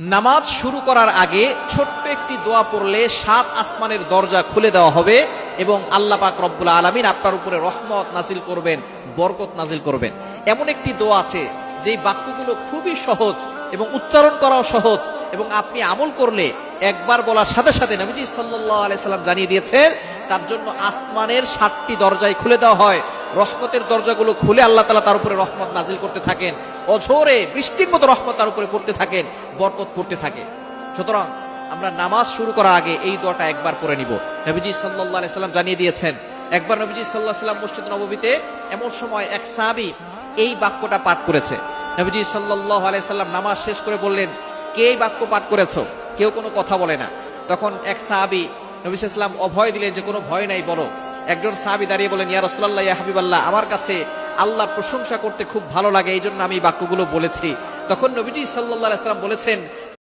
নামাজ শুরু করার আগে ছোট্ট একটি দোয়া পড়লে 7 আসমানের দরজা খুলে দেওয়া হবে এবং আল্লাহ পাক রব্বুল আলামিন আপনার উপরে রহমত নাজিল করবেন, বরকত নাজিল করবেন। এমন একটি দোয়া আছে যেই বাক্যগুলো খুবই সহজ এবং উচ্চারণ করাও সহজ, এবং আপনি আমল করলে একবার বলার সাথে সাথে নবীজি সাল্লাল্লাহু আলাইহি সাল্লাম জানিয়ে দিয়েছেন তার জন্য আসমানের 7টি দরজাই খুলে দেওয়া হয়। রহমতের দরজাগুলো খুলে আল্লাহ তাআলা তার উপরে রহমত নাজিল করতে থাকেন, অঝোরে বৃষ্টির মতো রহমত তার উপরে পড়তে থাকেন, বরকত করতে থাকে। সুতরাং আমরা নামাজ শুরু করার আগে এই দোয়াটা একবার পড়ে নিব। নবীজি সাল্লাল্লাহু আলাইহি সাল্লাম জানিয়ে দিয়েছেন, একবার নবীজি সাল্লাল্লাহু আলাইহি সাল্লাম মসজিদ নববীতে এমন সময় এক সাহাবী এই বাক্যটা পাঠ করেছে। নবীজি সাল্লাল্লাহু আলাইহি সাল্লাম নামাজ শেষ করে বললেন, কে এই বাক্য পাঠ করেছো? কেউ কোনো কথা বলে না। তখন এক সাহাবী নবী সাল্লাল্লাহু আলাইহি সাল্লাম অভয় দিলেন যে কোনো ভয় নাই, বলো। একজন সাহাবী দাঁড়িয়ে বলেন, ইয়া রাসূলুল্লাহ, ইয়া হাবিবাল্লাহ, আমার কাছে আল্লাহর প্রশংসা করতে খুব ভালো লাগে, এই জন্য আমি বাক্যগুলো বলেছি। তখন নবীজি সাল্লাল্লাহু আলাইহি সাল্লাম বলেছেন,